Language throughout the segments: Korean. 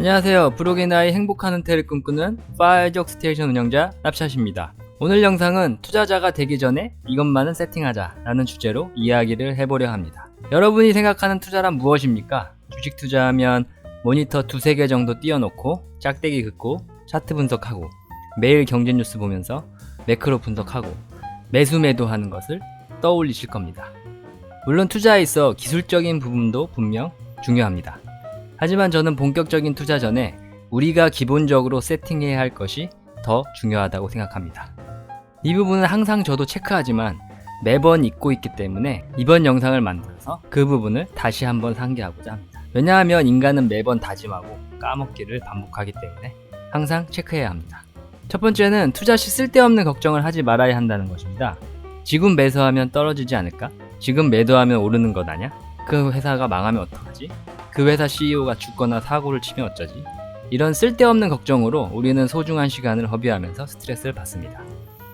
안녕하세요. 브록의 나이 행복한 은퇴를 꿈꾸는 파일적 스테이션 운영자 납샷입니다. 오늘 영상은 투자자가 되기 전에 이것만은 세팅하자 라는 주제로 이야기를 해보려 합니다. 여러분이 생각하는 투자란 무엇입니까? 주식 투자하면 모니터 두세 개 정도 띄워놓고 짝대기 긋고 차트 분석하고 매일 경제 뉴스 보면서 매크로 분석하고 매수 매도하는 것을 떠올리실 겁니다. 물론 투자에 있어 기술적인 부분도 분명 중요합니다. 하지만 저는 본격적인 투자 전에 우리가 기본적으로 세팅해야 할 것이 더 중요하다고 생각합니다. 이 부분은 항상 저도 체크하지만 매번 잊고 있기 때문에 이번 영상을 만들어서 그 부분을 다시 한번 상기하고자 합니다. 왜냐하면 인간은 매번 다짐하고 까먹기를 반복하기 때문에 항상 체크해야 합니다. 첫 번째는 투자 시 쓸데없는 걱정을 하지 말아야 한다는 것입니다. 지금 매수하면 떨어지지 않을까? 지금 매도하면 오르는 것 아냐? 그 회사가 망하면 어떡하지? 그 회사 CEO가 죽거나 사고를 치면 어쩌지? 이런 쓸데없는 걱정으로 우리는 소중한 시간을 허비하면서 스트레스를 받습니다.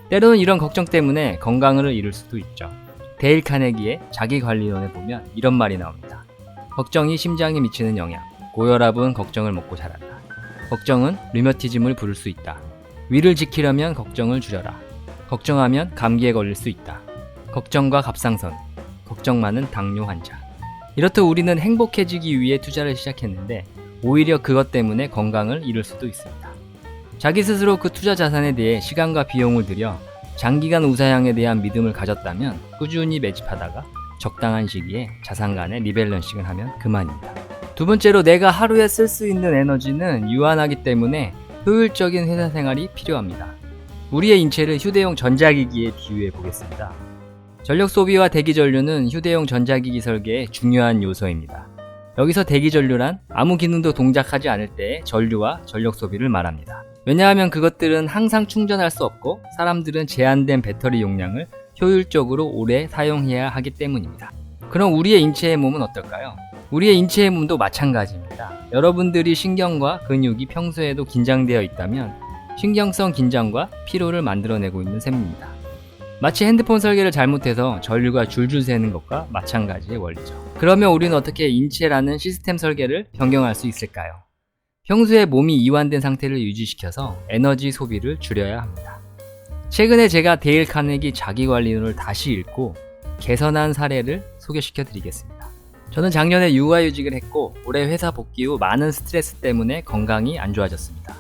때로는 이런 걱정 때문에 건강을 잃을 수도 있죠. 데일 카네기의 자기관리론에 보면 이런 말이 나옵니다. 걱정이 심장에 미치는 영향. 고혈압은 걱정을 먹고 자란다. 걱정은 류머티즘을 부를 수 있다. 위를 지키려면 걱정을 줄여라. 걱정하면 감기에 걸릴 수 있다. 걱정과 갑상선, 걱정 많은 당뇨 환자. 이렇듯 우리는 행복해지기 위해 투자를 시작했는데 오히려 그것 때문에 건강을 잃을 수도 있습니다. 자기 스스로 그 투자 자산에 대해 시간과 비용을 들여 장기간 우상향에 대한 믿음을 가졌다면 꾸준히 매집하다가 적당한 시기에 자산 간의 리밸런싱을 하면 그만입니다. 두 번째로 내가 하루에 쓸 수 있는 에너지는 유한하기 때문에 효율적인 회사 생활이 필요합니다. 우리의 인체를 휴대용 전자기기에 비유해 보겠습니다. 전력 소비와 대기 전류는 휴대용 전자기기 설계의 중요한 요소입니다. 여기서 대기 전류란 아무 기능도 동작하지 않을 때의 전류와 전력 소비를 말합니다. 왜냐하면 그것들은 항상 충전할 수 없고 사람들은 제한된 배터리 용량을 효율적으로 오래 사용해야 하기 때문입니다. 그럼 우리의 인체의 몸은 어떨까요? 우리의 인체의 몸도 마찬가지입니다. 여러분들이 신경과 근육이 평소에도 긴장되어 있다면 신경성 긴장과 피로를 만들어내고 있는 셈입니다. 마치 핸드폰 설계를 잘못해서 전류가 줄줄 새는 것과 마찬가지의 원리죠. 그러면 우리는 어떻게 인체라는 시스템 설계를 변경할 수 있을까요? 평소에 몸이 이완된 상태를 유지시켜서 에너지 소비를 줄여야 합니다. 최근에 제가 데일 카네기 자기관리론을 다시 읽고 개선한 사례를 소개시켜 드리겠습니다. 저는 작년에 육아휴직을 했고 올해 회사 복귀 후 많은 스트레스 때문에 건강이 안 좋아졌습니다.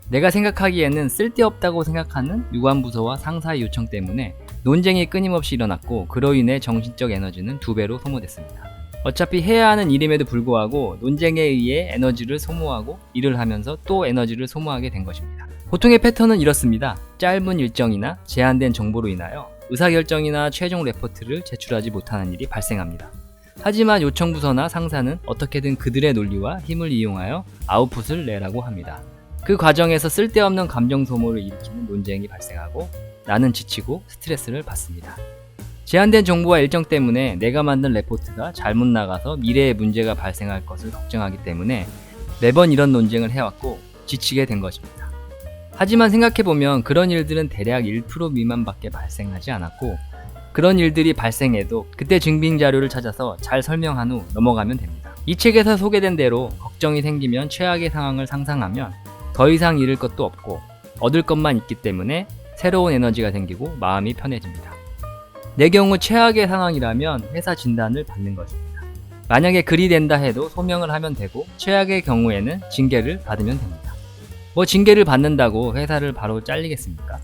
내가 생각하기에는 쓸데없다고 생각하는 유관부서와 상사의 요청 때문에 논쟁이 끊임없이 일어났고 그로 인해 정신적 에너지는 2배로 소모됐습니다. 어차피 해야 하는 일임에도 불구하고 논쟁에 의해 에너지를 소모하고 일을 하면서 또 에너지를 소모하게 된 것입니다. 보통의 패턴은 이렇습니다. 짧은 일정이나 제한된 정보로 인하여 의사결정이나 최종 레포트를 제출하지 못하는 일이 발생합니다. 하지만 요청부서나 상사는 어떻게든 그들의 논리와 힘을 이용하여 아웃풋을 내라고 합니다. 그 과정에서 쓸데없는 감정 소모를 일으키는 논쟁이 발생하고 나는 지치고 스트레스를 받습니다. 제한된 정보와 일정 때문에 내가 만든 레포트가 잘못 나가서 미래에 문제가 발생할 것을 걱정하기 때문에 매번 이런 논쟁을 해왔고 지치게 된 것입니다. 하지만 생각해보면 그런 일들은 대략 1% 미만밖에 발생하지 않았고 그런 일들이 발생해도 그때 증빙 자료를 찾아서 잘 설명한 후 넘어가면 됩니다. 이 책에서 소개된 대로 걱정이 생기면 최악의 상황을 상상하면 더 이상 잃을 것도 없고 얻을 것만 있기 때문에 새로운 에너지가 생기고 마음이 편해집니다. 내 경우 최악의 상황이라면 회사 진단을 받는 것입니다. 만약에 글이 된다 해도 소명을 하면 되고 최악의 경우에는 징계를 받으면 됩니다. 징계를 받는다고 회사를 바로 잘리겠습니까?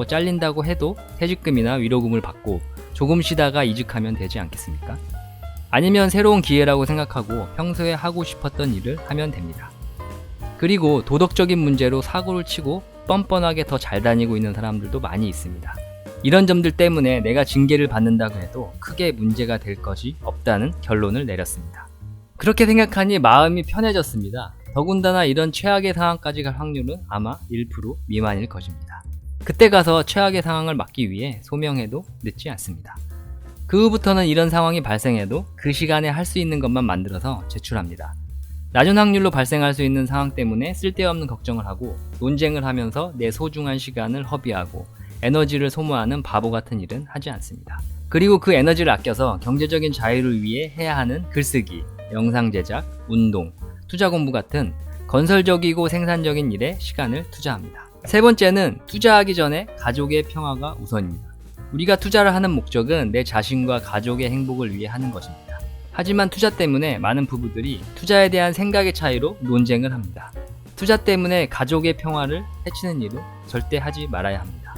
잘린다고 해도 퇴직금이나 위로금을 받고 조금 쉬다가 이직하면 되지 않겠습니까? 아니면 새로운 기회라고 생각하고 평소에 하고 싶었던 일을 하면 됩니다. 그리고 도덕적인 문제로 사고를 치고 뻔뻔하게 더 잘 다니고 있는 사람들도 많이 있습니다. 이런 점들 때문에 내가 징계를 받는다고 해도 크게 문제가 될 것이 없다는 결론을 내렸습니다. 그렇게 생각하니 마음이 편해졌습니다. 더군다나 이런 최악의 상황까지 갈 확률은 아마 1% 미만일 것입니다. 그때 가서 최악의 상황을 막기 위해 소명해도 늦지 않습니다. 그 후부터는 이런 상황이 발생해도 그 시간에 할 수 있는 것만 만들어서 제출합니다. 낮은 확률로 발생할 수 있는 상황 때문에 쓸데없는 걱정을 하고 논쟁을 하면서 내 소중한 시간을 허비하고 에너지를 소모하는 바보 같은 일은 하지 않습니다. 그리고 그 에너지를 아껴서 경제적인 자유를 위해 해야 하는 글쓰기, 영상 제작, 운동, 투자 공부 같은 건설적이고 생산적인 일에 시간을 투자합니다. 세 번째는 투자하기 전에 가족의 평화가 우선입니다. 우리가 투자를 하는 목적은 내 자신과 가족의 행복을 위해 하는 것입니다. 하지만 투자 때문에 많은 부부들이 투자에 대한 생각의 차이로 논쟁을 합니다. 투자 때문에 가족의 평화를 해치는 일은 절대 하지 말아야 합니다.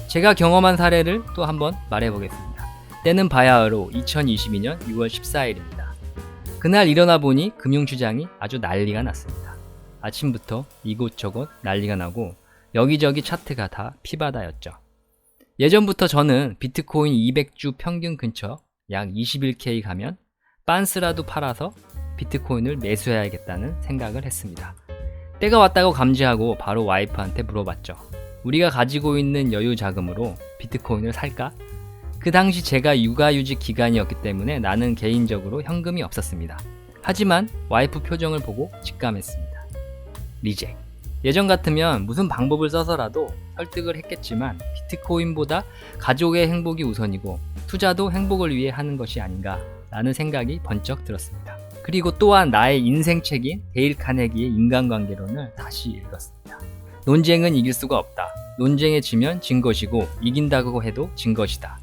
제가 경험한 사례를 또 한번 말해보겠습니다. 때는 바야흐로 2022년 6월 14일입니다. 그날 일어나 보니 금융시장이 아주 난리가 났습니다. 아침부터 이곳저곳 난리가 나고 여기저기 차트가 다 피바다였죠. 예전부터 저는 비트코인 200주 평균 근처 약 21K 가면 빤스라도 팔아서 비트코인을 매수해야겠다는 생각을 했습니다. 때가 왔다고 감지하고 바로 와이프한테 물어봤죠. 우리가 가지고 있는 여유 자금으로 비트코인을 살까? 그 당시 제가 육아휴직 기간이었기 때문에 나는 개인적으로 현금이 없었습니다. 하지만 와이프 표정을 보고 직감했습니다. 리젝. 예전 같으면 무슨 방법을 써서라도 설득을 했겠지만 비트코인보다 가족의 행복이 우선이고 투자도 행복을 위해 하는 것이 아닌가 라는 생각이 번쩍 들었습니다. 그리고 또한 나의 인생책인 데일 카네기의 인간관계론을 다시 읽었습니다. 논쟁은 이길 수가 없다. 논쟁에 지면 진 것이고 이긴다고 해도 진 것이다.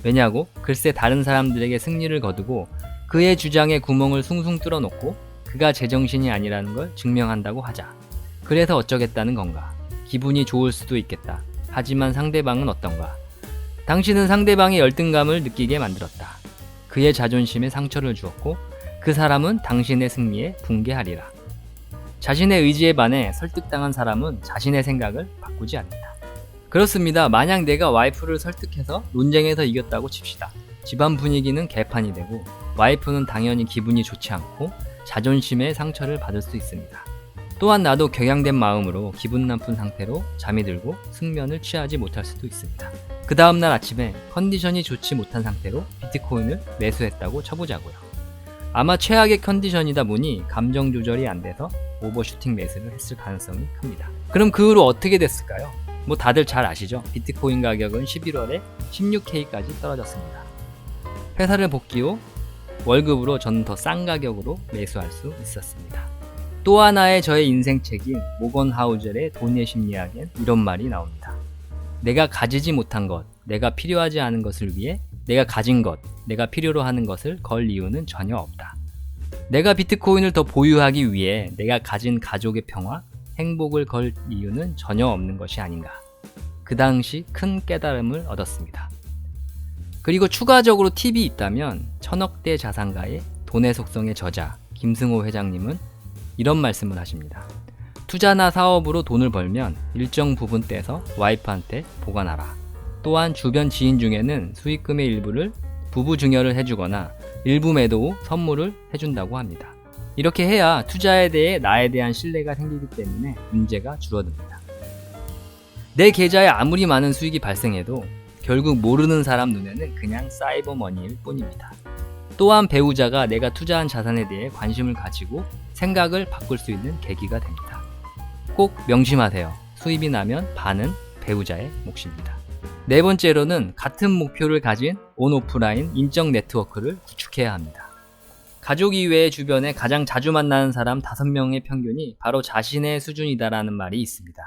왜냐고? 글쎄 다른 사람들에게 승리를 거두고 그의 주장에 구멍을 숭숭 뚫어놓고 그가 제정신이 아니라는 걸 증명한다고 하자. 그래서 어쩌겠다는 건가? 기분이 좋을 수도 있겠다. 하지만 상대방은 어떤가? 당신은 상대방의 열등감을 느끼게 만들었다. 그의 자존심에 상처를 주었고 그 사람은 당신의 승리에 붕괴하리라. 자신의 의지에 반해 설득당한 사람은 자신의 생각을 바꾸지 않는다. 그렇습니다. 만약 내가 와이프를 설득해서 논쟁에서 이겼다고 칩시다. 집안 분위기는 개판이 되고 와이프는 당연히 기분이 좋지 않고 자존심에 상처를 받을 수 있습니다. 또한 나도 격양된 마음으로 기분 나쁜 상태로 잠이 들고 숙면을 취하지 못할 수도 있습니다. 그 다음날 아침에 컨디션이 좋지 못한 상태로 비트코인을 매수했다고 쳐보자고요. 아마 최악의 컨디션이다 보니 감정 조절이 안 돼서 오버슈팅 매수를 했을 가능성이 큽니다. 그럼 그 후로 어떻게 됐을까요? 뭐 다들 잘 아시죠? 비트코인 가격은 11월에 16K까지 떨어졌습니다. 회사를 복귀 후 월급으로 저는 더 싼 가격으로 매수할 수 있었습니다. 또 하나의 저의 인생책인 모건 하우젤의 돈의 심리학엔 이런 말이 나옵니다. 내가 가지지 못한 것, 내가 필요하지 않은 것을 위해 내가 가진 것, 내가 필요로 하는 것을 걸 이유는 전혀 없다. 내가 비트코인을 더 보유하기 위해 내가 가진 가족의 평화, 행복을 걸 이유는 전혀 없는 것이 아닌가. 그 당시 큰 깨달음을 얻었습니다. 그리고 추가적으로 팁이 있다면 천억대 자산가의 돈의 속성의 저자 김승호 회장님은 이런 말씀을 하십니다. 투자나 사업으로 돈을 벌면 일정 부분 떼서 와이프한테 보관하라. 또한 주변 지인 중에는 수익금의 일부를 부부 증여를 해주거나 일부 매도 후 선물을 해준다고 합니다. 이렇게 해야 투자에 대해 나에 대한 신뢰가 생기기 때문에 문제가 줄어듭니다. 내 계좌에 아무리 많은 수익이 발생해도 결국 모르는 사람 눈에는 그냥 사이버 머니일 뿐입니다. 또한 배우자가 내가 투자한 자산에 대해 관심을 가지고 생각을 바꿀 수 있는 계기가 됩니다. 꼭 명심하세요. 수입이 나면 반은 배우자의 몫입니다. 네 번째로는 같은 목표를 가진 온오프라인 인적 네트워크를 구축해야 합니다. 가족 이외의 주변에 가장 자주 만나는 사람 5명의 평균이 바로 자신의 수준이다라는 말이 있습니다.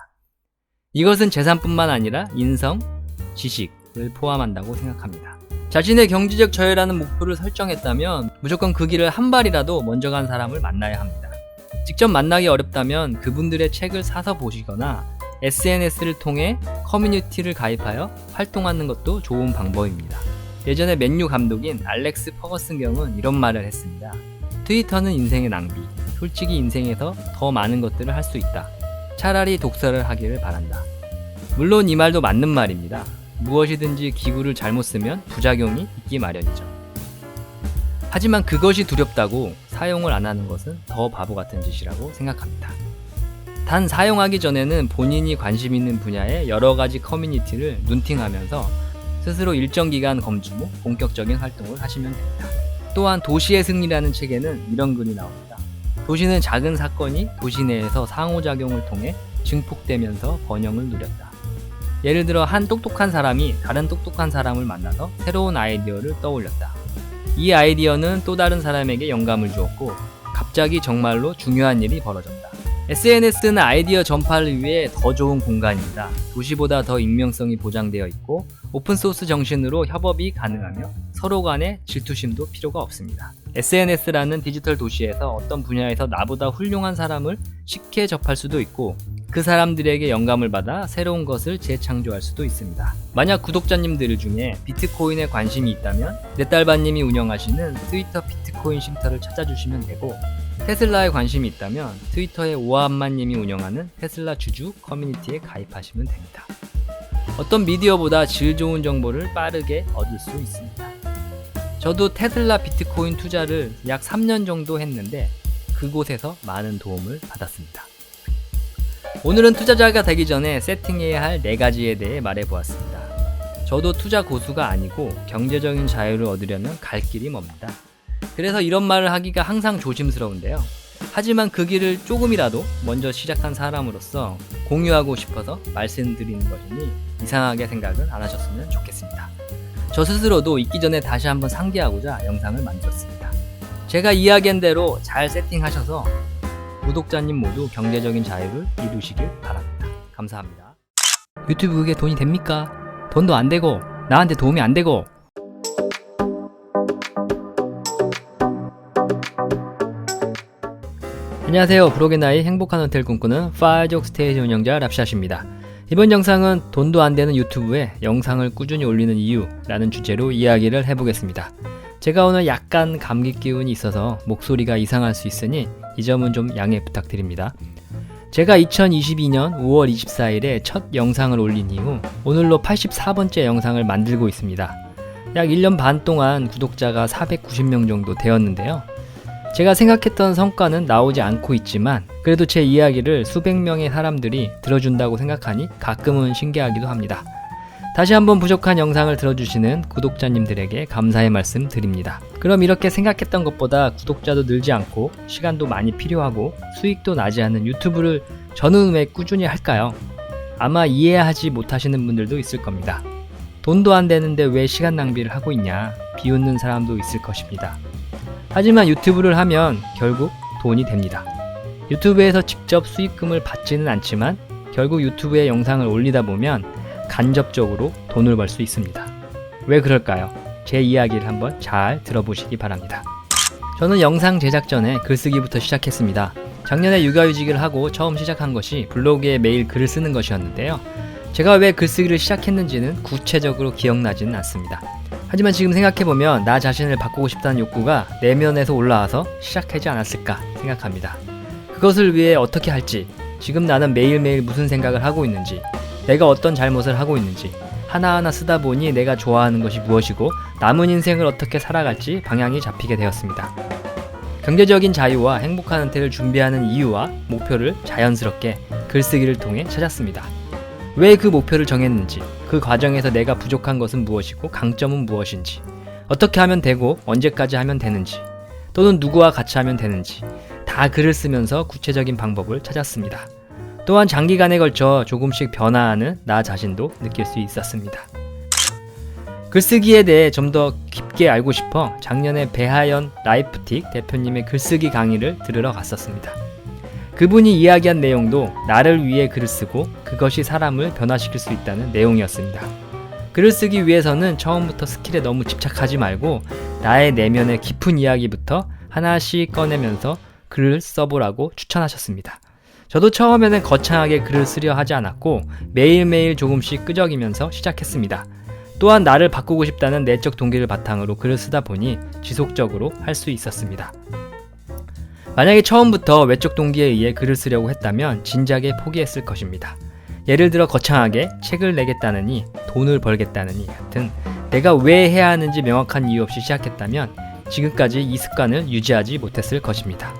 이것은 재산뿐만 아니라 인성, 지식을 포함한다고 생각합니다. 자신의 경제적 저해라는 목표를 설정했다면 무조건 그 길을 한 발이라도 먼저 간 사람을 만나야 합니다. 직접 만나기 어렵다면 그분들의 책을 사서 보시거나 SNS를 통해 커뮤니티를 가입하여 활동하는 것도 좋은 방법입니다. 예전에 맨유 감독인 알렉스 퍼거슨 경은 이런 말을 했습니다. 트위터는 인생의 낭비. 솔직히 인생에서 더 많은 것들을 할 수 있다. 차라리 독서를 하기를 바란다. 물론 이 말도 맞는 말입니다. 무엇이든지 기구를 잘못 쓰면 부작용이 있기 마련이죠. 하지만 그것이 두렵다고 사용을 안 하는 것은 더 바보 같은 짓이라고 생각합니다. 단 사용하기 전에는 본인이 관심 있는 분야의 여러 가지 커뮤니티를 눈팅하면서 스스로 일정 기간 검증 후 본격적인 활동을 하시면 됩니다. 또한 도시의 승리라는 책에는 이런 글이 나옵니다. 도시는 작은 사건이 도시 내에서 상호작용을 통해 증폭되면서 번영을 누렸다. 예를 들어 한 똑똑한 사람이 다른 똑똑한 사람을 만나서 새로운 아이디어를 떠올렸다. 이 아이디어는 또 다른 사람에게 영감을 주었고 갑자기 정말로 중요한 일이 벌어졌다. SNS는 아이디어 전파를 위해 더 좋은 공간입니다. 도시보다 더 익명성이 보장되어 있고 오픈소스 정신으로 협업이 가능하며 서로 간의 질투심도 필요가 없습니다. SNS라는 디지털 도시에서 어떤 분야에서 나보다 훌륭한 사람을 쉽게 접할 수도 있고 그 사람들에게 영감을 받아 새로운 것을 재창조할 수도 있습니다. 만약 구독자님들 중에 비트코인에 관심이 있다면 넷달바님이 운영하시는 트위터 비트코인 쉼터를 찾아주시면 되고, 테슬라에 관심이 있다면 트위터의 오한만님이 운영하는 테슬라 주주 커뮤니티에 가입하시면 됩니다. 어떤 미디어보다 질 좋은 정보를 빠르게 얻을 수 있습니다. 저도 테슬라 비트코인 투자를 약 3년 정도 했는데 그곳에서 많은 도움을 받았습니다. 오늘은 투자자가 되기 전에 세팅해야 할 4가지에 대해 말해보았습니다. 저도 투자 고수가 아니고 경제적인 자유를 얻으려면 갈 길이 멉니다. 그래서 이런 말을 하기가 항상 조심스러운데요. 하지만 그 길을 조금이라도 먼저 시작한 사람으로서 공유하고 싶어서 말씀드리는 것이니 이상하게 생각은 안 하셨으면 좋겠습니다. 저 스스로도 있기 전에 다시 한번 상기하고자 영상을 만들었습니다. 제가 이야기한 대로 잘 세팅하셔서 구독자님 모두 경제적인 자유를 이루시길 바랍니다. 감사합니다. 유튜브 그게 돈이 됩니까? 돈도 안 되고 나한테 도움이 안 되고. 안녕하세요. 브록의 나이 행복한 호텔 꿈꾸는 파이족 스테이션 운영자 랍샷입니다. 이번 영상은 돈도 안 되는 유튜브에 영상을 꾸준히 올리는 이유라는 주제로 이야기를 해보겠습니다. 제가 오늘 약간 감기 기운이 있어서 목소리가 이상할 수 있으니 이 점은 좀 양해 부탁드립니다. 제가 2022년 5월 24일에 첫 영상을 올린 이후 오늘로 84번째 영상을 만들고 있습니다. 약 1년 반 동안 구독자가 490명 정도 되었는데요. 제가 생각했던 성과는 나오지 않고 있지만 그래도 제 이야기를 수백 명의 사람들이 들어준다고 생각하니 가끔은 신기하기도 합니다. 다시 한번 부족한 영상을 들어주시는 구독자님들에게 감사의 말씀 드립니다. 그럼 이렇게 생각했던 것보다 구독자도 늘지 않고 시간도 많이 필요하고 수익도 나지 않는 유튜브를 저는 왜 꾸준히 할까요? 아마 이해하지 못하시는 분들도 있을 겁니다. 돈도 안 되는데 왜 시간 낭비를 하고 있냐 비웃는 사람도 있을 것입니다. 하지만 유튜브를 하면 결국 돈이 됩니다. 유튜브에서 직접 수익금을 받지는 않지만 결국 유튜브에 영상을 올리다 보면 간접적으로 돈을 벌 수 있습니다. 왜 그럴까요? 제 이야기를 한번 잘 들어보시기 바랍니다. 저는 영상 제작 전에 글쓰기부터 시작했습니다. 작년에 육아휴직을 하고 처음 시작한 것이 블로그에 매일 글을 쓰는 것이었는데요. 제가 왜 글쓰기를 시작했는지는 구체적으로 기억나지는 않습니다. 하지만 지금 생각해보면 나 자신을 바꾸고 싶다는 욕구가 내면에서 올라와서 시작하지 않았을까 생각합니다. 그것을 위해 어떻게 할지, 지금 나는 매일매일 무슨 생각을 하고 있는지, 내가 어떤 잘못을 하고 있는지 하나하나 쓰다 보니 내가 좋아하는 것이 무엇이고 남은 인생을 어떻게 살아갈지 방향이 잡히게 되었습니다. 경제적인 자유와 행복한 은퇴를 준비하는 이유와 목표를 자연스럽게 글쓰기를 통해 찾았습니다. 왜 그 목표를 정했는지, 그 과정에서 내가 부족한 것은 무엇이고 강점은 무엇인지, 어떻게 하면 되고 언제까지 하면 되는지, 또는 누구와 같이 하면 되는지 다 글을 쓰면서 구체적인 방법을 찾았습니다. 또한 장기간에 걸쳐 조금씩 변화하는 나 자신도 느낄 수 있었습니다. 글쓰기에 대해 좀 더 깊게 알고 싶어 작년에 배하연 라이프틱 대표님의 글쓰기 강의를 들으러 갔었습니다. 그분이 이야기한 내용도 나를 위해 글을 쓰고 그것이 사람을 변화시킬 수 있다는 내용이었습니다. 글을 쓰기 위해서는 처음부터 스킬에 너무 집착하지 말고 나의 내면의 깊은 이야기부터 하나씩 꺼내면서 글을 써보라고 추천하셨습니다. 저도 처음에는 거창하게 글을 쓰려 하지 않았고 매일매일 조금씩 끄적이면서 시작했습니다. 또한 나를 바꾸고 싶다는 내적 동기를 바탕으로 글을 쓰다 보니 지속적으로 할 수 있었습니다. 만약에 처음부터 외적 동기에 의해 글을 쓰려고 했다면 진작에 포기했을 것입니다. 예를 들어 거창하게 책을 내겠다느니 돈을 벌겠다느니 같은 내가 왜 해야 하는지 명확한 이유 없이 시작했다면 지금까지 이 습관을 유지하지 못했을 것입니다.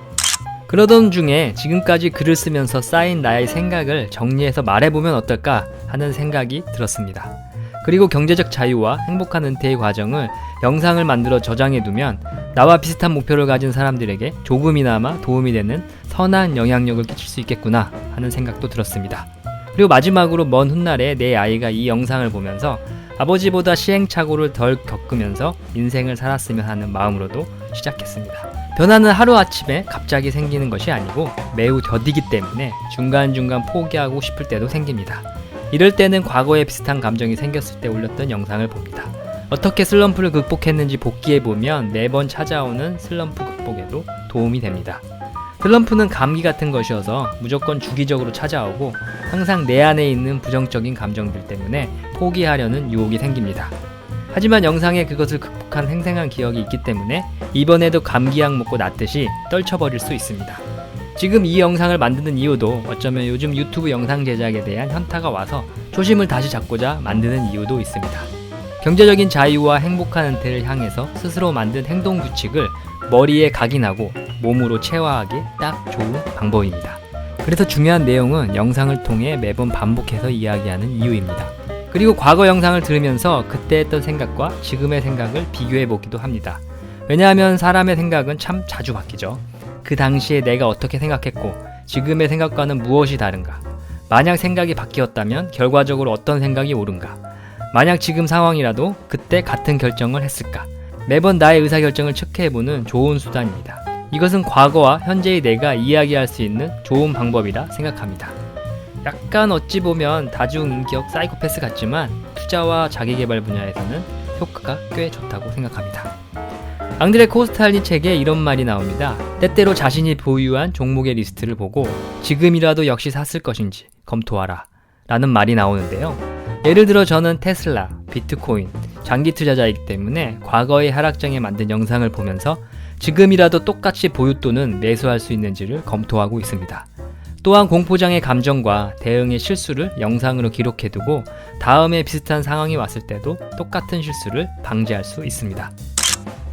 그러던 중에 지금까지 글을 쓰면서 쌓인 나의 생각을 정리해서 말해보면 어떨까 하는 생각이 들었습니다. 그리고 경제적 자유와 행복한 은퇴의 과정을 영상을 만들어 저장해두면 나와 비슷한 목표를 가진 사람들에게 조금이나마 도움이 되는 선한 영향력을 끼칠 수 있겠구나 하는 생각도 들었습니다. 그리고 마지막으로 먼 훗날에 내 아이가 이 영상을 보면서 아버지보다 시행착오를 덜 겪으면서 인생을 살았으면 하는 마음으로도 시작했습니다. 변화는 하루아침에 갑자기 생기는 것이 아니고 매우 더디기 때문에 중간중간 포기하고 싶을 때도 생깁니다. 이럴 때는 과거에 비슷한 감정이 생겼을 때 올렸던 영상을 봅니다. 어떻게 슬럼프를 극복했는지 복기해보면 매번 찾아오는 슬럼프 극복에도 도움이 됩니다. 슬럼프는 감기 같은 것이어서 무조건 주기적으로 찾아오고 항상 내 안에 있는 부정적인 감정들 때문에 포기하려는 유혹이 생깁니다. 하지만 영상에 그것을 극복한 생생한 기억이 있기 때문에 이번에도 감기약 먹고 낫듯이 떨쳐버릴 수 있습니다. 지금 이 영상을 만드는 이유도 어쩌면 요즘 유튜브 영상 제작에 대한 현타가 와서 초심을 다시 잡고자 만드는 이유도 있습니다. 경제적인 자유와 행복한 은퇴를 향해서 스스로 만든 행동 규칙을 머리에 각인하고 몸으로 체화하기 딱 좋은 방법입니다. 그래서 중요한 내용은 영상을 통해 매번 반복해서 이야기하는 이유입니다. 그리고 과거 영상을 들으면서 그때 했던 생각과 지금의 생각을 비교해 보기도 합니다. 왜냐하면 사람의 생각은 참 자주 바뀌죠. 그 당시에 내가 어떻게 생각했고 지금의 생각과는 무엇이 다른가? 만약 생각이 바뀌었다면 결과적으로 어떤 생각이 옳은가? 만약 지금 상황이라도 그때 같은 결정을 했을까? 매번 나의 의사결정을 체크해보는 좋은 수단입니다. 이것은 과거와 현재의 내가 이야기할 수 있는 좋은 방법이라 생각합니다. 약간 어찌 보면 다중인격 사이코패스 같지만 투자와 자기개발 분야에서는 효과가 꽤 좋다고 생각합니다. 앙드레 코스탈니 책에 이런 말이 나옵니다. 때때로 자신이 보유한 종목의 리스트를 보고 지금이라도 역시 샀을 것인지 검토하라 라는 말이 나오는데요. 예를 들어 저는 테슬라, 비트코인, 장기 투자자이기 때문에 과거의 하락장에 만든 영상을 보면서 지금이라도 똑같이 보유 또는 매수할 수 있는지를 검토하고 있습니다. 또한 공포장의 감정과 대응의 실수를 영상으로 기록해두고 다음에 비슷한 상황이 왔을 때도 똑같은 실수를 방지할 수 있습니다.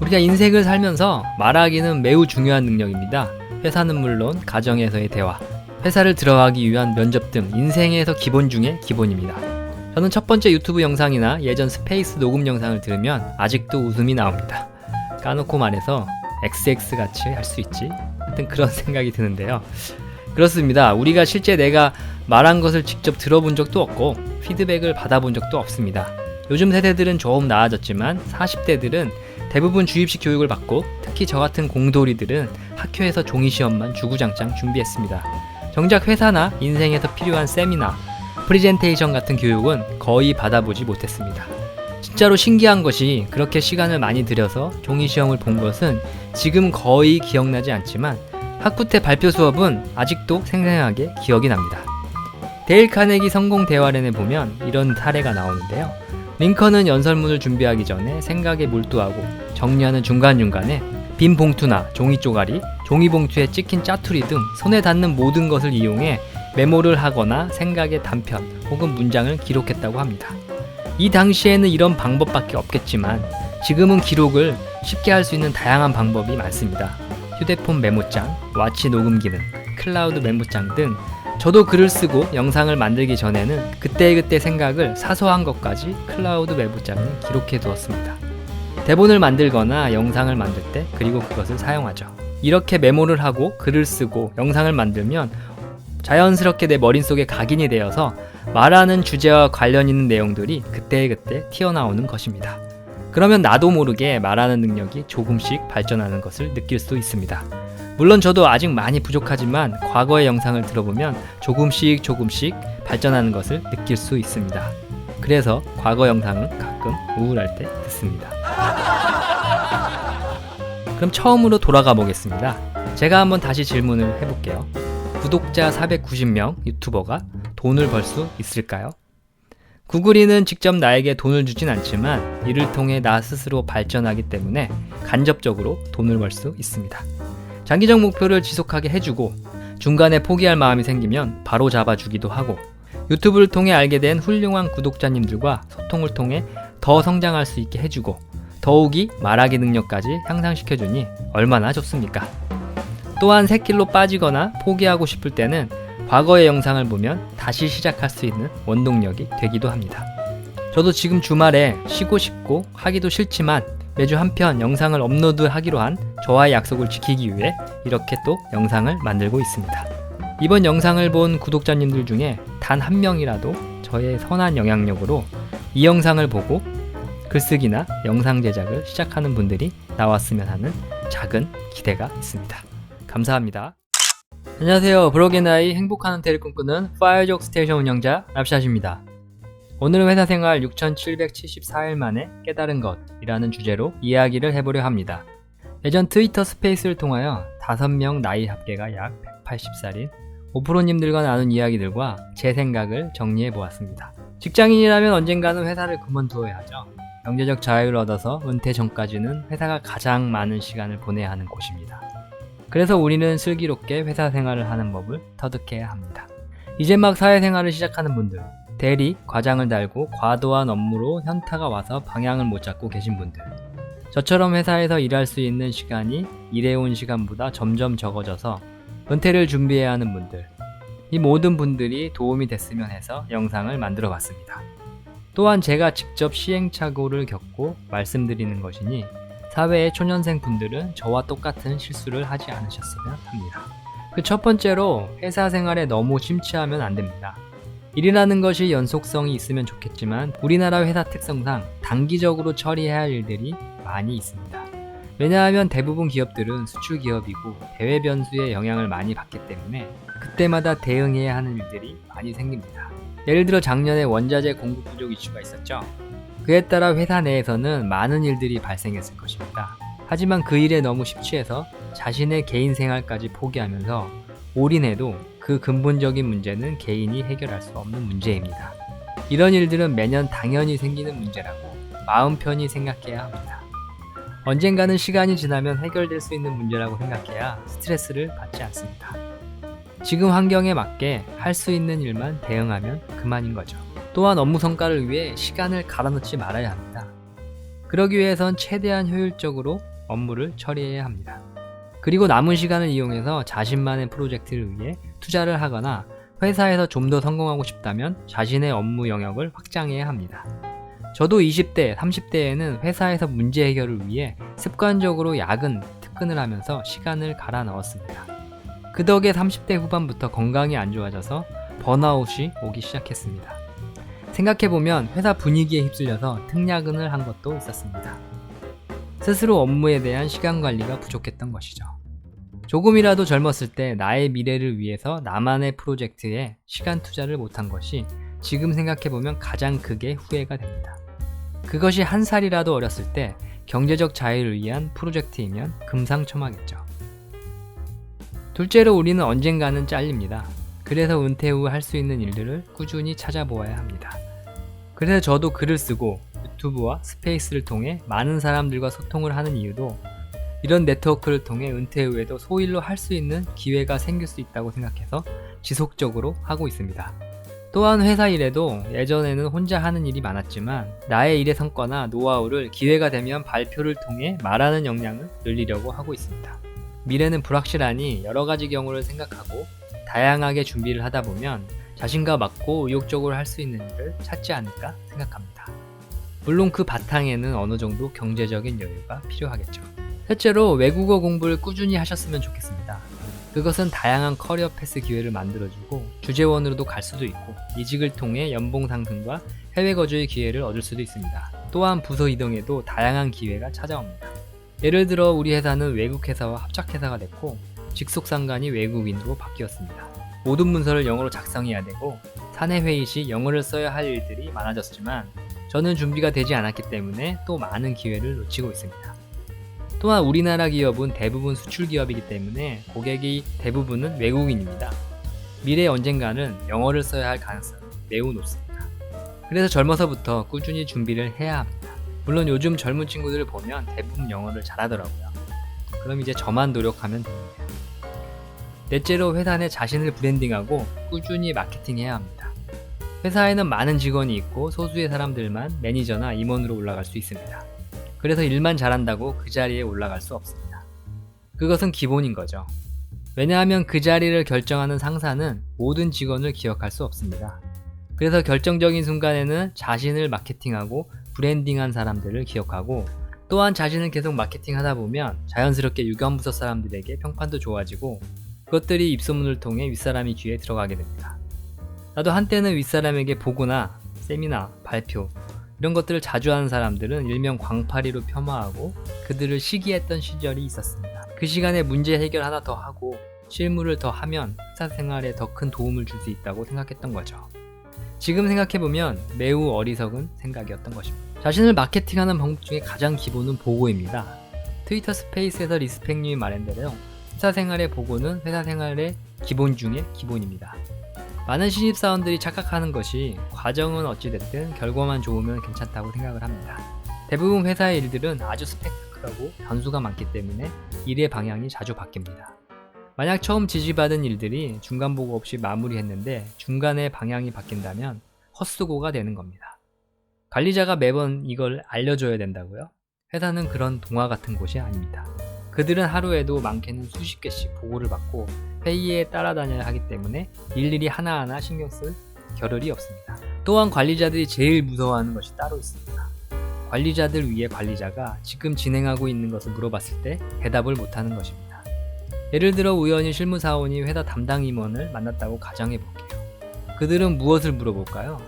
우리가 인생을 살면서 말하기는 매우 중요한 능력입니다. 회사는 물론 가정에서의 대화, 회사를 들어가기 위한 면접 등 인생에서 기본 중에 기본입니다. 저는 첫 번째 유튜브 영상이나 예전 스페이스 녹음 영상을 들으면 아직도 웃음이 나옵니다. 까놓고 말해서 XX같이 할 수 있지? 하여튼 그런 생각이 드는데요. 그렇습니다. 우리가 실제 내가 말한 것을 직접 들어본 적도 없고 피드백을 받아본 적도 없습니다. 요즘 세대들은 조금 나아졌지만 40대들은 대부분 주입식 교육을 받고 특히 저 같은 공돌이들은 학교에서 종이시험만 주구장창 준비했습니다. 정작 회사나 인생에서 필요한 세미나, 프리젠테이션 같은 교육은 거의 받아보지 못했습니다. 진짜로 신기한 것이 그렇게 시간을 많이 들여서 종이시험을 본 것은 지금 거의 기억나지 않지만 학부 때 발표 수업은 아직도 생생하게 기억이 납니다. 데일 카네기 성공 대화론에 보면 이런 사례가 나오는데요. 링컨은 연설문을 준비하기 전에 생각에 몰두하고 정리하는 중간중간에 빈 봉투나 종이 쪼가리, 종이 봉투에 찍힌 짜투리 등 손에 닿는 모든 것을 이용해 메모를 하거나 생각의 단편 혹은 문장을 기록했다고 합니다. 이 당시에는 이런 방법밖에 없겠지만 지금은 기록을 쉽게 할 수 있는 다양한 방법이 많습니다. 휴대폰 메모장, 와치 녹음 기능, 클라우드 메모장 등 저도 글을 쓰고 영상을 만들기 전에는 그때그때 생각을 사소한 것까지 클라우드 메모장에 기록해 두었습니다. 대본을 만들거나 영상을 만들 때 그리고 그것을 사용하죠. 이렇게 메모를 하고 글을 쓰고 영상을 만들면 자연스럽게 내 머릿속에 각인이 되어서 말하는 주제와 관련 있는 내용들이 그때그때 튀어나오는 것입니다. 그러면 나도 모르게 말하는 능력이 조금씩 발전하는 것을 느낄 수 있습니다. 물론 저도 아직 많이 부족하지만 과거의 영상을 들어보면 조금씩 발전하는 것을 느낄 수 있습니다. 그래서 과거 영상은 가끔 우울할 때 듣습니다. 그럼 처음으로 돌아가 보겠습니다. 제가 한번 다시 질문을 해볼게요. 구독자 490명 유튜버가 돈을 벌 수 있을까요? 구글이는 직접 나에게 돈을 주진 않지만 이를 통해 나 스스로 발전하기 때문에 간접적으로 돈을 벌 수 있습니다. 장기적 목표를 지속하게 해주고 중간에 포기할 마음이 생기면 바로 잡아주기도 하고 유튜브를 통해 알게 된 훌륭한 구독자님들과 소통을 통해 더 성장할 수 있게 해주고 더욱이 말하기 능력까지 향상시켜주니 얼마나 좋습니까? 또한 새길로 빠지거나 포기하고 싶을 때는 과거의 영상을 보면 다시 시작할 수 있는 원동력이 되기도 합니다. 저도 지금 주말에 쉬고 싶고 하기도 싫지만 매주 한 편 영상을 업로드하기로 한 저와의 약속을 지키기 위해 이렇게 또 영상을 만들고 있습니다. 이번 영상을 본 구독자님들 중에 단 한 명이라도 저의 선한 영향력으로 이 영상을 보고 글쓰기나 영상 제작을 시작하는 분들이 나왔으면 하는 작은 기대가 있습니다. 감사합니다. 안녕하세요. 브로게나이 행복한 은퇴를 꿈꾸는 파이어족 스테이션 운영자 랍샷입니다. 오늘은 회사 생활 6774일 만에 깨달은 것이라는 주제로 이야기를 해보려 합니다. 예전 트위터 스페이스를 통하여 5명 나이 합계가 약 180살인 5%님들과 나눈 이야기들과 제 생각을 정리해 보았습니다. 직장인이라면 언젠가는 회사를 그만두어야 하죠. 경제적 자유를 얻어서 은퇴 전까지는 회사가 가장 많은 시간을 보내야 하는 곳입니다. 그래서 우리는 슬기롭게 회사 생활을 하는 법을 터득해야 합니다. 이제 막 사회생활을 시작하는 분들, 대리, 과장을 달고 과도한 업무로 현타가 와서 방향을 못 잡고 계신 분들, 저처럼 회사에서 일할 수 있는 시간이 일해온 시간보다 점점 적어져서 은퇴를 준비해야 하는 분들, 이 모든 분들이 도움이 됐으면 해서 영상을 만들어 봤습니다. 또한 제가 직접 시행착오를 겪고 말씀드리는 것이니 사회의 초년생 분들은 저와 똑같은 실수를 하지 않으셨으면 합니다. 그 첫 번째로 회사 생활에 너무 심취하면 안 됩니다. 일이라는 것이 연속성이 있으면 좋겠지만 우리나라 회사 특성상 단기적으로 처리해야 할 일들이 많이 있습니다. 왜냐하면 대부분 기업들은 수출 기업이고 대외 변수의 영향을 많이 받기 때문에 그때마다 대응해야 하는 일들이 많이 생깁니다. 예를 들어 작년에 원자재 공급 부족 이슈가 있었죠. 그에 따라 회사 내에서는 많은 일들이 발생했을 것입니다. 하지만 그 일에 너무 심취해서 자신의 개인 생활까지 포기하면서 올인해도 그 근본적인 문제는 개인이 해결할 수 없는 문제입니다. 이런 일들은 매년 당연히 생기는 문제라고 마음 편히 생각해야 합니다. 언젠가는 시간이 지나면 해결될 수 있는 문제라고 생각해야 스트레스를 받지 않습니다. 지금 환경에 맞게 할 수 있는 일만 대응하면 그만인 거죠. 또한 업무 성과를 위해 시간을 갈아넣지 말아야 합니다. 그러기 위해선 최대한 효율적으로 업무를 처리해야 합니다. 그리고 남은 시간을 이용해서 자신만의 프로젝트를 위해 투자를 하거나 회사에서 좀 더 성공하고 싶다면 자신의 업무 영역을 확장해야 합니다. 저도 20대, 30대에는 회사에서 문제 해결을 위해 습관적으로 야근, 특근을 하면서 시간을 갈아 넣었습니다. 그 덕에 30대 후반부터 건강이 안 좋아져서 번아웃이 오기 시작했습니다. 생각해보면 회사 분위기에 휩쓸려서 특야근을 한 것도 있었습니다. 스스로 업무에 대한 시간 관리가 부족했던 것이죠. 조금이라도 젊었을 때 나의 미래를 위해서 나만의 프로젝트에 시간 투자를 못한 것이 지금 생각해보면 가장 크게 후회가 됩니다. 그것이 한 살이라도 어렸을 때 경제적 자유를 위한 프로젝트이면 금상첨화겠죠. 둘째로 우리는 언젠가는 잘립니다. 그래서 은퇴 후 할 수 있는 일들을 꾸준히 찾아보아야 합니다. 그래서 저도 글을 쓰고 유튜브와 스페이스를 통해 많은 사람들과 소통을 하는 이유도 이런 네트워크를 통해 은퇴 후에도 소일로 할 수 있는 기회가 생길 수 있다고 생각해서 지속적으로 하고 있습니다. 또한 회사 일에도 예전에는 혼자 하는 일이 많았지만 나의 일의 성과나 노하우를 기회가 되면 발표를 통해 말하는 역량을 늘리려고 하고 있습니다. 미래는 불확실하니 여러 가지 경우를 생각하고 다양하게 준비를 하다 보면 자신과 맞고 의욕적으로 할 수 있는 일을 찾지 않을까 생각합니다. 물론 그 바탕에는 어느 정도 경제적인 여유가 필요하겠죠. 셋째로 외국어 공부를 꾸준히 하셨으면 좋겠습니다. 그것은 다양한 커리어 패스 기회를 만들어주고 주재원으로도 갈 수도 있고 이직을 통해 연봉 상승과 해외 거주의 기회를 얻을 수도 있습니다. 또한 부서 이동에도 다양한 기회가 찾아옵니다. 예를 들어 우리 회사는 외국 회사와 합작회사가 됐고 직속 상관이 외국인으로 바뀌었습니다. 모든 문서를 영어로 작성해야 되고 사내 회의 시 영어를 써야 할 일들이 많아졌지만 저는 준비가 되지 않았기 때문에 또 많은 기회를 놓치고 있습니다. 또한 우리나라 기업은 대부분 수출 기업이기 때문에 고객이 대부분은 외국인입니다. 미래 언젠가는 영어를 써야 할 가능성이 매우 높습니다. 그래서 젊어서부터 꾸준히 준비를 해야 합니다. 물론 요즘 젊은 친구들을 보면 대부분 영어를 잘하더라고요. 그럼 이제 저만 노력하면 됩니다. 넷째로 회사 내 자신을 브랜딩하고 꾸준히 마케팅해야 합니다. 회사에는 많은 직원이 있고 소수의 사람들만 매니저나 임원으로 올라갈 수 있습니다. 그래서 일만 잘한다고 그 자리에 올라갈 수 없습니다. 그것은 기본인 거죠. 왜냐하면 그 자리를 결정하는 상사는 모든 직원을 기억할 수 없습니다. 그래서 결정적인 순간에는 자신을 마케팅하고 브랜딩한 사람들을 기억하고 또한 자신을 계속 마케팅하다 보면 자연스럽게 유관부서 사람들에게 평판도 좋아지고 그것들이 입소문을 통해 윗사람이 귀에 들어가게 됩니다. 나도 한때는 윗사람에게 보고나 세미나, 발표 이런 것들을 자주 하는 사람들은 일명 광파리로 폄하하고 그들을 시기했던 시절이 있었습니다. 그 시간에 문제 해결 하나 더 하고 실무를 더 하면 회사 생활에 더 큰 도움을 줄 수 있다고 생각했던 거죠. 지금 생각해보면 매우 어리석은 생각이었던 것입니다. 자신을 마케팅하는 방법 중에 가장 기본은 보고입니다. 트위터 스페이스에서 리스펙님이 말한 대로 회사 생활의 보고는 회사 생활의 기본 중에 기본입니다. 많은 신입사원들이 착각하는 것이 과정은 어찌됐든 결과만 좋으면 괜찮다고 생각을 합니다. 대부분 회사의 일들은 아주 스펙타클하고 변수가 많기 때문에 일의 방향이 자주 바뀝니다. 만약 처음 지시받은 일들이 중간 보고 없이 마무리했는데 중간에 방향이 바뀐다면 헛수고가 되는 겁니다. 관리자가 매번 이걸 알려줘야 된다고요? 회사는 그런 동화 같은 곳이 아닙니다. 그들은 하루에도 많게는 수십 개씩 보고를 받고 회의에 따라다녀야 하기 때문에 일일이 하나하나 신경 쓸 겨를이 없습니다. 또한 관리자들이 제일 무서워하는 것이 따로 있습니다. 관리자들 위에 관리자가 지금 진행하고 있는 것을 물어봤을 때 대답을 못하는 것입니다. 예를 들어 우연히 실무사원이 회사 담당 임원을 만났다고 가정해볼게요. 그들은 무엇을 물어볼까요?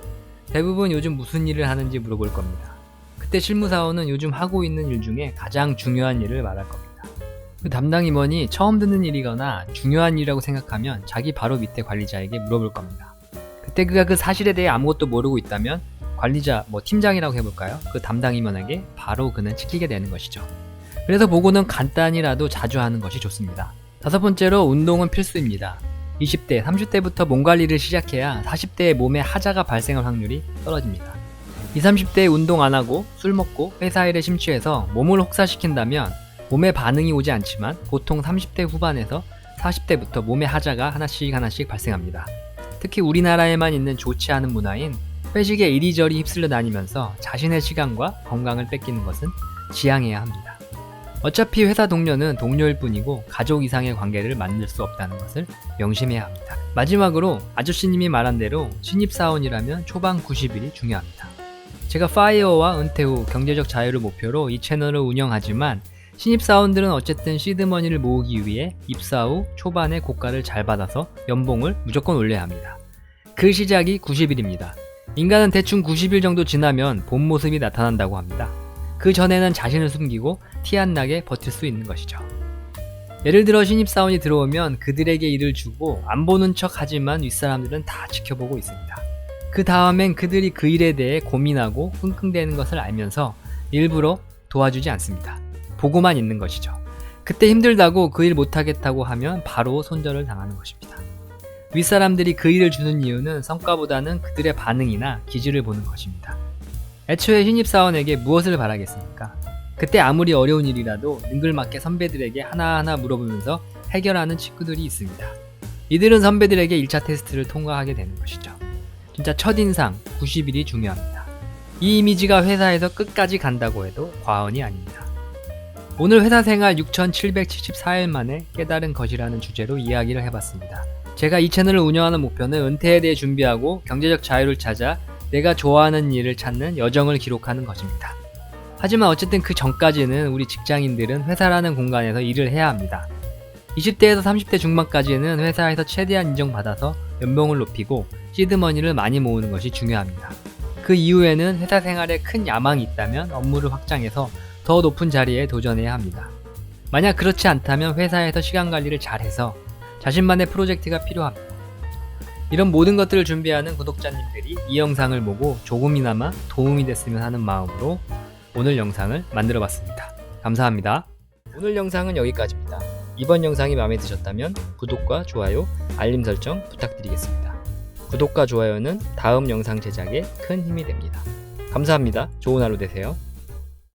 대부분 요즘 무슨 일을 하는지 물어볼 겁니다. 그때 실무사원은 요즘 하고 있는 일 중에 가장 중요한 일을 말할 겁니다. 그 담당 임원이 처음 듣는 일이거나 중요한 일이라고 생각하면 자기 바로 밑에 관리자에게 물어볼 겁니다. 그때 그가 그 사실에 대해 아무것도 모르고 있다면 관리자, 팀장이라고 해볼까요? 그 담당 임원에게 바로 그는 찍히게 되는 것이죠. 그래서 보고는 간단히라도 자주 하는 것이 좋습니다. 5번째로 운동은 필수입니다. 20대, 30대부터 몸 관리를 시작해야 40대의 몸에 하자가 발생할 확률이 떨어집니다. 20, 30대에 운동 안 하고 술 먹고 회사 일에 심취해서 몸을 혹사시킨다면 몸에 반응이 오지 않지만 보통 30대 후반에서 40대부터 몸에 하자가 하나씩 발생합니다. 특히 우리나라에만 있는 좋지 않은 문화인 회식에 이리저리 휩쓸려 다니면서 자신의 시간과 건강을 뺏기는 것은 지양해야 합니다. 어차피 회사 동료는 동료일 뿐이고 가족 이상의 관계를 만들 수 없다는 것을 명심해야 합니다. 마지막으로 아저씨님이 말한 대로 신입사원이라면 초반 90일이 중요합니다. 제가 파이어와 은퇴 후 경제적 자유를 목표로 이 채널을 운영하지만 신입사원들은 어쨌든 시드머니를 모으기 위해 입사 후 초반에 고가를 잘 받아서 연봉을 무조건 올려야 합니다. 그 시작이 90일입니다. 인간은 대충 90일 정도 지나면 본 모습이 나타난다고 합니다. 그 전에는 자신을 숨기고 티 안 나게 버틸 수 있는 것이죠. 예를 들어 신입사원이 들어오면 그들에게 일을 주고 안 보는 척 하지만 윗사람들은 다 지켜보고 있습니다. 그 다음엔 그들이 그 일에 대해 고민하고 끙끙대는 것을 알면서 일부러 도와주지 않습니다. 보고만 있는 것이죠. 그때 힘들다고 그 일 못하겠다고 하면 바로 손절을 당하는 것입니다. 윗사람들이 그 일을 주는 이유는 성과보다는 그들의 반응이나 기질을 보는 것입니다. 애초에 신입사원에게 무엇을 바라겠습니까? 그때 아무리 어려운 일이라도 능글맞게 선배들에게 하나하나 물어보면서 해결하는 친구들이 있습니다. 이들은 선배들에게 1차 테스트를 통과하게 되는 것이죠. 진짜 첫인상 90일이 중요합니다. 이 이미지가 회사에서 끝까지 간다고 해도 과언이 아닙니다. 오늘 회사 생활 6774일 만에 깨달은 것이라는 주제로 이야기를 해봤습니다. 제가 이 채널을 운영하는 목표는 은퇴에 대해 준비하고 경제적 자유를 찾아 내가 좋아하는 일을 찾는 여정을 기록하는 것입니다. 하지만 어쨌든 그 전까지는 우리 직장인들은 회사라는 공간에서 일을 해야 합니다. 20대에서 30대 중반까지는 회사에서 최대한 인정받아서 연봉을 높이고 시드머니를 많이 모으는 것이 중요합니다. 그 이후에는 회사 생활에 큰 야망이 있다면 업무를 확장해서 더 높은 자리에 도전해야 합니다. 만약 그렇지 않다면 회사에서 시간 관리를 잘해서 자신만의 프로젝트가 필요합니다. 이런 모든 것들을 준비하는 구독자님들이 이 영상을 보고 조금이나마 도움이 됐으면 하는 마음으로 오늘 영상을 만들어 봤습니다. 감사합니다. 오늘 영상은 여기까지입니다. 이번 영상이 마음에 드셨다면 구독과 좋아요, 알림 설정 부탁드리겠습니다. 구독과 좋아요는 다음 영상 제작에 큰 힘이 됩니다. 감사합니다. 좋은 하루 되세요.